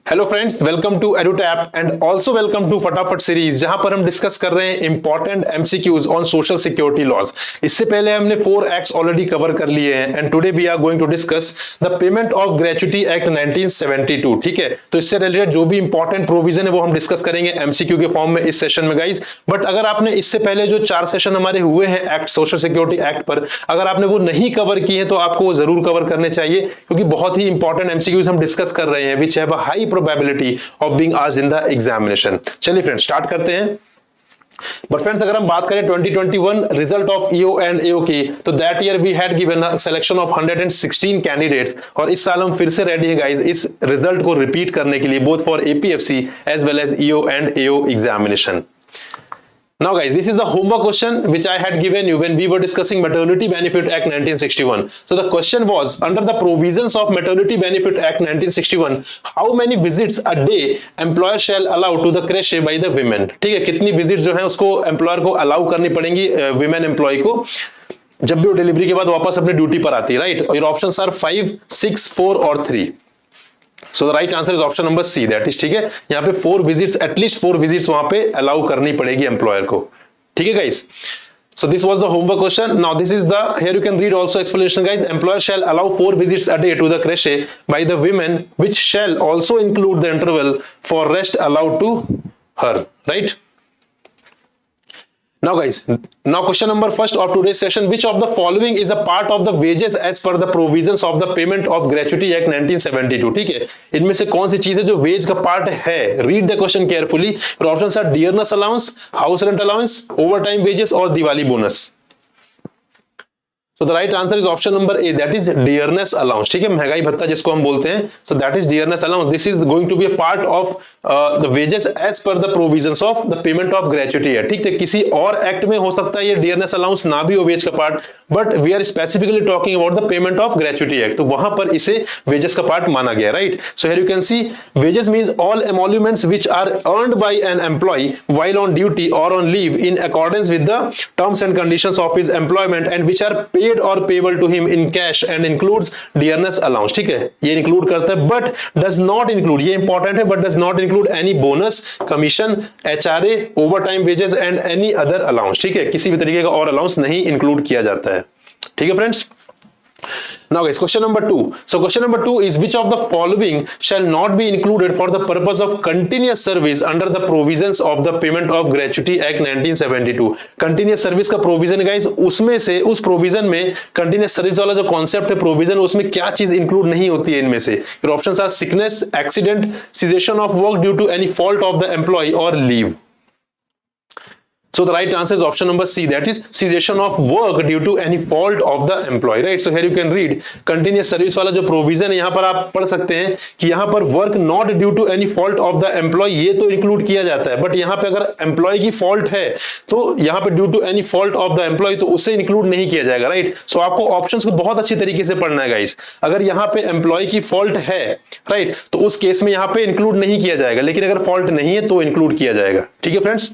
Hello friends, welcome to Edutap and also welcome to Fatafat series, जहां पर हम discuss कर रहे हैं important MCQs on social security laws. इससे पहले हमने 4 एक्ट्स ऑलरेडी कवर कर लिए हैं and today we are going to discuss the payment of gratuity act 1972। ठीक है, तो इससे रिलेटेड जो भी इंपॉर्टेंट प्रोविजन है वो हम डिस्कस करेंगे एमसीक्यू के फॉर्म में इस सेशन में गाइज। बट अगर आपने इससे पहले जो 4 सेशन हमारे हुए हैं एक्ट सोशल सिक्योरिटी एक्ट पर, अगर आपने वो नहीं कवर किए हैं तो आपको वो जरूर कवर करने चाहिए, क्योंकि बहुत ही इंपॉर्टेंट एमसीक्यूज हम डिस्कस कर रहे हैं which have a high probability of being asked in the examination. चलिए फ्रेंड्स स्टार्ट करते हैं। बट फ्रेंड्स अगर हम बात करें 2021 result of EO and AO की, तो that year we had given a selection of 116 candidates, और इस साल हम फिर से रेडी हैं गाइस इस रिजल्ट को रिपीट करने के लिए, both for APFC as well as EO and AO examination. Now guys, this is the homework question which I had given you when we were discussing Maternity Benefit Act 1961. So the question was, under the provisions of Maternity Benefit Act 1961, how many visits a day employer shall allow to the creche by the women? ठीक है, कितनी visit जो है उसको employer को allow करनी पड़ेंगी women employ को जब भी वो डिलीवरी के बाद वापस अपने ड्यूटी पर आती है, राइट? और ऑप्शंस आर 5, 6, 4 और 3। So the right answer is option number C, that is, ठीक है, यहाँ पे 4 विजिट्स, एटलीस्ट 4 विजिट्स वहां पे अलाउ करनी पड़ेगी एम्प्लॉयर को। ठीक है guys, so this was the homework question. Now this is the, here you can read also explanation guys. Employer shall allow 4 visits a day to the creche by the women, which shall also include the interval for rest allowed to her, right? Now guys, now question number first of today's session, which of the following is a part of the wages as per the provisions of the payment of gratuity act 1972? ठीक है, इनमें से कौन सी चीज है जो veg का part है? Read the question carefully. Options are dearness allowance, house rent allowance, overtime wages और Diwali bonus. So the right answer is option number A, that is dearness allowance। ठीक है, महंगाई भत्ता जिसको हम बोलते हैं, so that is dearness allowance. This is going to be a part of the wages as per the provisions of the payment of gratuity है। ठीक है, किसी और एक्ट में हो सकता है ये dearness allowance ना भी हो वेज का part, but we are specifically talking about the payment of gratuity act, तो वहां पर इसे वेजेस का पार्ट माना गया, right? So here you can see wages means all emoluments which are earned by an employ while on duty और on leave in accordance with the terms and conditions of his employment and which are paid or payable to him in cash and includes dearness allowance। ठीक है, ये include करता है but does not include, ये important है, but does not include any bonus, commission, HRA, overtime wages and any other allowance. ठीक है, किसी भी तरीके का और अलाउंस नहीं इंक्लूड किया जाता है। ठीक है friends, now guys, question number 2. So question number 2 is, which of the following shall not be included for the purpose of continuous service under the provisions of the payment of gratuity act 1972? continuous service का provision guys, उसमें से उस provision में continuous service वाला जो concept है provision, उसमें क्या चीज इंक्लूड नहीं होती है इनमें से? your options are sickness, accident, cessation of work due to any fault of the employee or leave। So the right answer is option number C, that is cessation of work due to any fault of the employee, right? So here you can read continuous service वाला जो provision है, यहाँ पर आप पढ़ सकते हैं कि यहाँ पर work not due to any fault of the employee, ये तो इंक्लूड किया जाता है, बट यहाँ पे अगर एम्प्लॉय की फॉल्ट है तो यहाँ पे due to any fault of the employee, तो उसे इंक्लूड नहीं किया जाएगा, राइट? सो आपको ऑप्शंस को बहुत अच्छी तरीके से पढ़ना है गाइस। अगर यहाँ पे एम्प्लॉय की फॉल्ट है, राइट, तो उस केस में यहाँ पे इंक्लूड नहीं किया जाएगा, लेकिन अगर फॉल्ट नहीं है तो इंक्लूड किया जाएगा। ठीक है friends,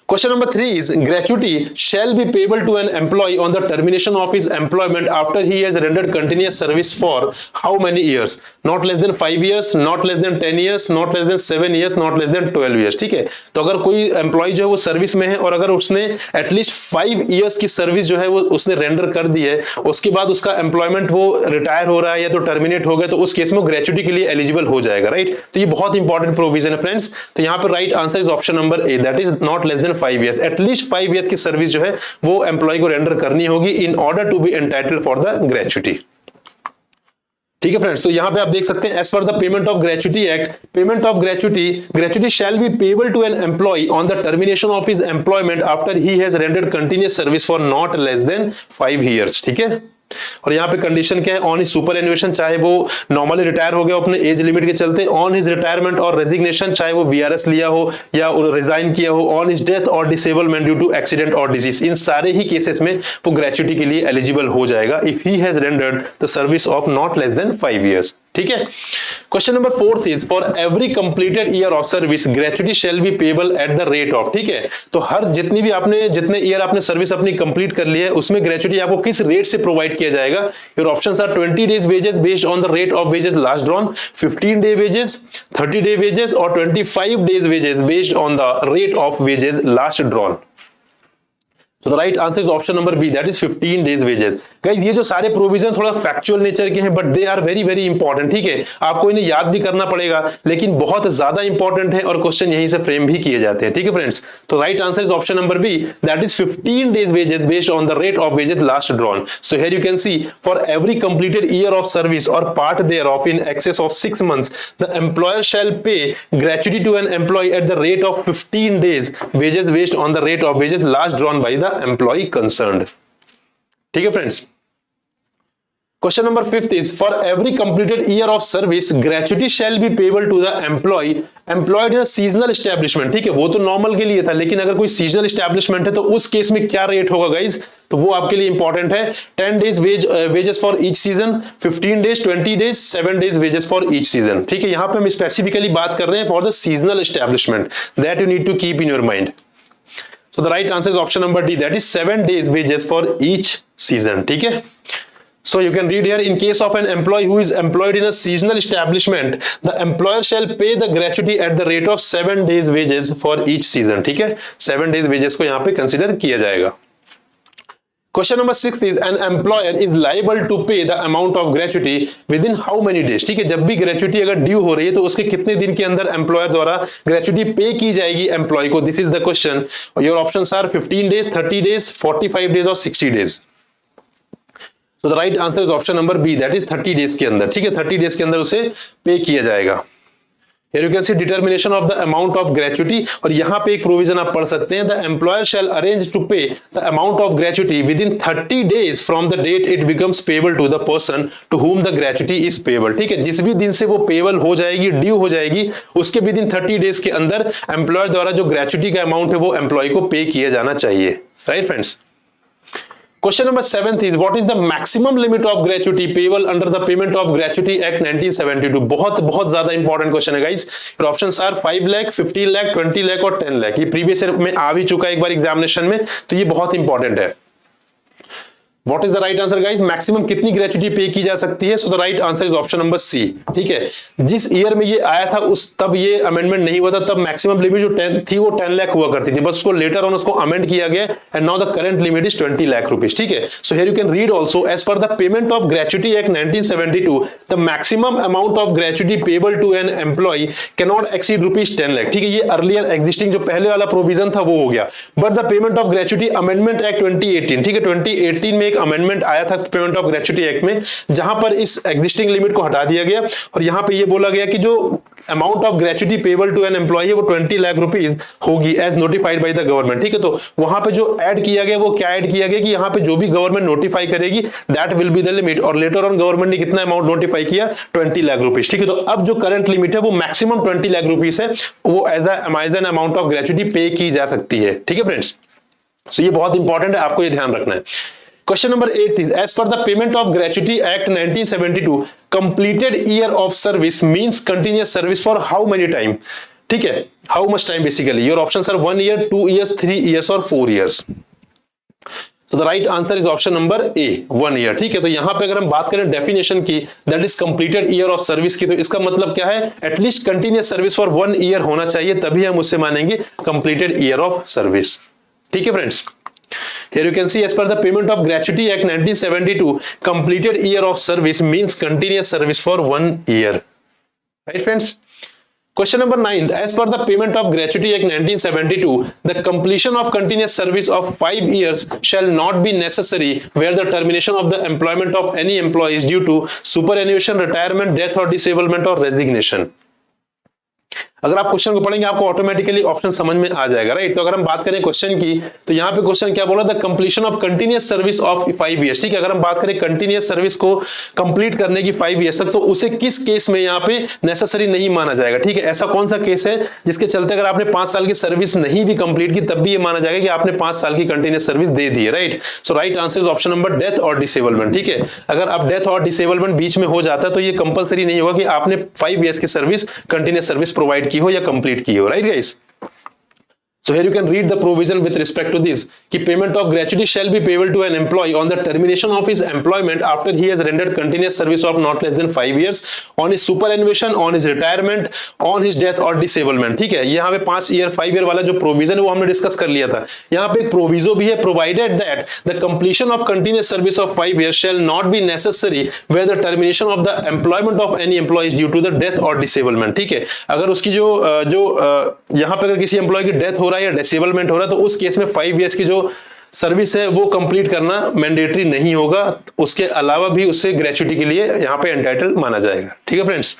question number 3 is, gratuity shall be payable to an employee on the termination of his employment after he has rendered continuous service for how many years? not less than 5 years, not less than 10 years, not less than 7 years, not less than 12 years। ठीक है, तो अगर कोई employ जो है वो service में है और अगर उसने एटलीस्ट 5 इयर्स की सर्विस जो है वो उसने रेंडर कर दी है, उसके बाद उसका एम्प्लॉयमेंट वो रिटायर हो रहा है या तो टर्मिनेट हो गया, तो उस केस में ग्रेच्युटी के लिए एलिजिबल हो जाएगा, राइट? तो ये बहुत इंपॉर्टेंट प्रोविजन है फ्रेंड्स। तो यहाँ पर right answer is option number A, that is not less than 5 years, at least 5 years की सर्विस जो है वो एम्प्लॉय को रेंडर करनी होगी in order to be entitled for the gratuity. ठीक है फ्रेंड्स, तो यहां पे आप देख सकते हैं, as per the payment of gratuity act, payment of gratuity shall be payable to an employee on the termination of his employment after he has rendered continuous service for not less than 5 years। ठीक है, और यहाँ पे condition क्या है? On his super एन्युएशन, चाहे वो normally retire हो गया अपने एज लिमिट के चलते, ऑन हिज रिटायरमेंट और रेजिग्नेशन, चाहे वो वीआरएस लिया हो या रिजाइन किया हो, ऑन हिज डेथ और डिसेबलमेंट ड्यू टू एक्सीडेंट और डिजीज, इन सारे ही केसेस में वो ग्रेच्युटी के लिए एलिजिबल हो जाएगा if he has rendered the service of not less than 5 years। ठीक है। Question number 4 is for every completed year of service gratuity shall be payable at the rate of, ठीक है। तो हर जितने ईयर आपने सर्विस अपनी कंप्लीट कर ली है उसमें ग्रेचुटी आपको किस रेट से प्रोवाइड किया जाएगा। Your options are 20 days wages based on the rate of wages last drawn, 15 day wages, 30 day wages और 25 days wages based on the rate of wages last drawn. So the right answer is option number B, that is 15 days wages. Guys, ये जो सारे provision थोड़ा factual nature के हैं but they are very very important, ठीक है। आपको इन्हें याद भी करना पड़ेगा लेकिन बहुत ज्यादा इंपॉर्टेंट है और क्वेश्चन यहीं से फ्रेम भी किए जाते हैं, ठीक है फ्रेंड्स। तो right answer is option number B, that is 15 days wages based on the rate of wages last drawn. So here you can see for every completed year of service or part thereof in excess of 6 months, the employer shall pay gratuity to an employee at the rate of 15 days wages based on the rate of wages last drawn by the employee concerned. ठीक है friends. Question number 5 is for every completed year of service gratuity shall be payable to the employee employed in seasonal establishment, ठीक है। वो तो normal के लिए था लेकिन अगर कोई सीजनल एस्टेब्लिशमेंट है तो उस केस में क्या रेट होगा गाइज, तो वो आपके लिए इंपॉर्टेंट है। 10 days wages for each season, 15 days, 20 days, 7 days wages for each season, ठीक है। यहां पे हम स्पेसिफिकली बात कर रहे हैं for the seasonal establishment, that you need to keep in your mind. So the right answer is option number D, that is 7 days wages for each season, ठीक है। So you can read here, in case of an employee who is employed in a seasonal establishment, the employer shall pay the gratuity at the rate of 7 days wages for each season, ठीक है। 7 days wages को यहाँ पे consider किया जाएगा। Question number 6 is an employer is liable to pay the amount of gratuity within how many days, ठीक है। जब भी ग्रेचुटी अगर ड्यू हो रही है तो उसके कितने दिन के अंदर एम्प्लॉयर द्वारा ग्रेचुटी पे की जाएगी एम्प्लॉय को, this is the question. Your options are 15 days, 30 days, 45 days और 60 days. So the right answer is option number B, that is 30 days के अंदर, ठीक है। 30 डेज के अंदर उसे पे किया जाएगा। Here you can see determination of the amount of gratuity, और यहां पे एक प्रोविजन आप पढ़ सकते हैं, the employer shall arrange to pay the amount of gratuity within 30 days from the date it becomes payable to the person to whom the gratuity is payable, ठीक है। जिस भी दिन से वो पेबल हो जाएगी, ड्यू हो जाएगी, उसके विद इन 30 डेज के अंदर एम्प्लॉयर द्वारा जो ग्रेचुटी का अमाउंट है वो एम्प्लॉय को पे किया जाना चाहिए, right friends. Question number 7 is what is the maximum limit of gratuity payable under the Payment of Gratuity Act 1972? बहुत ज्यादा इंपॉर्टेंट क्वेश्चन है guys. Options are 5 lakh, 15 lakh, 20 lakh और 10 लाख। ये प्रीवियस ईयर में आ भी चुका है एक बार एग्जामिनेशन में, तो ये बहुत इंपॉर्टेंट है। What is the right answer guys? Maximum कितनी ग्रेचुटी पे की जा सकती है? So the right answer is option number C, ठीक है। जिस ईयर में ये आया था तब ये अमेंडमेंट नहीं हुआ था, तब मैक्सिमम लिमिट जो 10 थी वो 10 लाख हुआ करती थी, बस उसको लेटर ऑन उसको अमेंड किया गया and now the current limit is 20 lakh rupees, ठीक है। So here you can read also as per the payment of gratuity act 1972 the maximum amount of gratuity payable to an employee can not exceed rupees 10 lakh, ठीक है। ये earlier existing जो पहले वाला provision था वो हो गया, but the payment of gratuity amendment act 2018, ठीक है, 2018 में एक अमेंडमेंट आया था पेमेंट ऑफ ग्रेचुटी एक्ट में, जहां पर इस एग्जिस्टिंग लिमिट को हटा दिया गया और यहां पे ये बोला गया कि जो amount of gratuity payable to an employee है वो 20 लाख रुपीस होगी as notified by the government, ठीक है। तो वहां पे जो ऐड किया गया वो क्या ऐड किया गया कि यहां पे जो भी गवर्नमेंट नोटिफाई करेगी that will be the limit, और लेटर ऑन गवर्नमेंट ने कितना अमाउंट नोटिफाई किया 20 लाख रुपीस, ठीक है। तो अब जो करंट लिमिट है वो मैक्सिमम 20 लाख रुपीस है, वो as a amount of gratuity pay की जा सकती है, ठीक है फ्रेंड्स। सो ये बहुत इंपॉर्टेंट है, आपको ये ध्यान रखना है। Question number 8 is as per the Payment of Gratuity Act 1972 completed year of service means continuous service for how many time, ठीक है, how much time basically. Your options are 1 year, 2 years, 3 years और 4 years. So the right answer is option number A, 1 year, ठीक है। तो यहां पे अगर हम बात करें डेफिनेशन की, that is completed year of service की, तो इसका मतलब क्या है, at least continuous service for 1 year होना चाहिए, तभी हम उससे मानेंगे completed year of service, ठीक है friends. Here you can see as per the Payment of Gratuity Act 1972 completed year of service means continuous service for 1 year, right friends. Question number 9, as per the Payment of Gratuity Act 1972 the completion of continuous service of 5 years shall not be necessary where the termination of the employment of any employee is due to superannuation, retirement, death or disablement or resignation. अगर आप question को पढ़ेंगे आपको automatically option समझ में आ जाएगा, right. तो अगर हम बात करें क्वेश्चन की, तो यहाँ पे क्वेश्चन क्या बोला, the completion of continuous service of 5 years, ठीक है। अगर हम बात करें कंटिन्यूअस सर्विस को कंप्लीट करने की 5 ईयर्स तक, तो उसे किस केस में यहाँ पे नेसेसरी नहीं माना जाएगा, ठीक है। ऐसा कौन सा केस है जिसके चलते अगर आपने 5 साल की सर्विस नहीं भी कंप्लीट की तब भी ये माना जाएगा कि आपने 5 साल की कंटिन्यूअस सर्विस दे दी है, right. So right answer is option number death और डिसेबलमेंट, ठीक है। अगर आप डेथ और डिसेबलमेंट बीच में हो जाता है तो ये कंपलसरी नहीं होगा कि आपने 5 ईयर्स की सर्विस कंटिन्यूअस सर्विस प्रोवाइड की हो या कंप्लीट की हो, right guys. So here you can read the provision with respect to this कि payment of gratuity shall be payable to an employee on the termination of his employment after he has rendered continuous service of not less than 5 years, on his superannuation, on his retirement, on his death or disablement, ठीक है। यहाँ पे 5 year 5 year वाला जो provision है वो हमने discuss कर लिया था। यहाँ पे एक प्रोविजो भी है, provided that the completion of continuous service of 5 years shall not be necessary where the termination of the employment of any employee is due to the death or disablement, ठीक है। अगर उसकी जो यहाँ पे अगर किसी एम्प्लॉय की डेथ हो रहा है या डिसेबलमेंट हो रहा है तो उस केस में 5 ईयर्स की जो सर्विस है वो कंप्लीट करना मैंडेटरी नहीं होगा, उसके अलावा भी उससे ग्रेच्युटी के लिए यहाँ पे एंटाइटल माना जाएगा, ठीक है friends.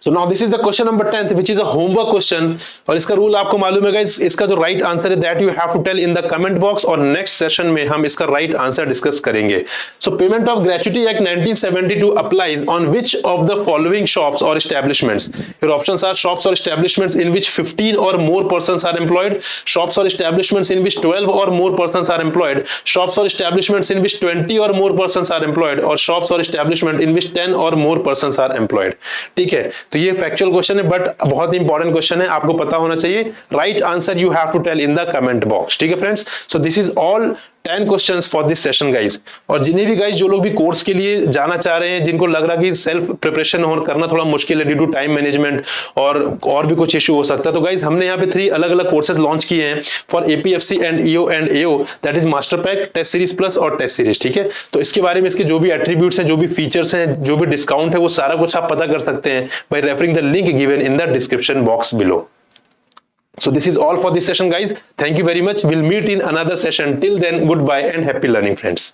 So now this is the question number 10th which is a homework question और इसका रूल आपको मालूम है गाइस, इसका जो राइट आंसर है that you have to tell in the comment box और नेक्स्ट सेशन में हम इसका राइट आंसर डिस्कस करेंगे। So payment of gratuity act 1972 applies on which of the following shops और establishments. Your options are shops और establishments in which 15 or more persons are employed, shops or establishments in which 12 or more persons are employed, shops or establishments in which 20 or more persons are employed और shops or establishment in which 10 or more persons are employed, ठीक है। तो ये factual question है but बहुत important question है, आपको पता होना चाहिए। Right answer you have to tell in the comment box, ठीक है friends. So this is all 10 questions for this session guys. और जिन्हें भी गाइज जो लोग भी कोर्स के लिए जाना चाह रहे हैं, जिनको लग रहा है कि सेल्फ प्रिपरेशन करना थोड़ा मुश्किल है ड्यू टू टाइम मैनेजमेंट और भी कुछ इशू हो सकता है, तो गाइज हमने यहाँ पे 3 अलग अलग कोर्सेज लॉन्च किए हैं for APFC and EO and AO, that is master pack, test series plus और टेस्ट सीरीज, ठीक है। तो इसके बारे में इसके जो भी एट्रीब्यूट्स हैं, जो भी फीचर्स हैं, जो भी डिस्काउंट है, वो सारा कुछ आप पता कर सकते हैं bye referring the link given in the description box below. So this is all for this session guys. Thank you very much. We'll meet in another session. Till then, goodbye and happy learning friends.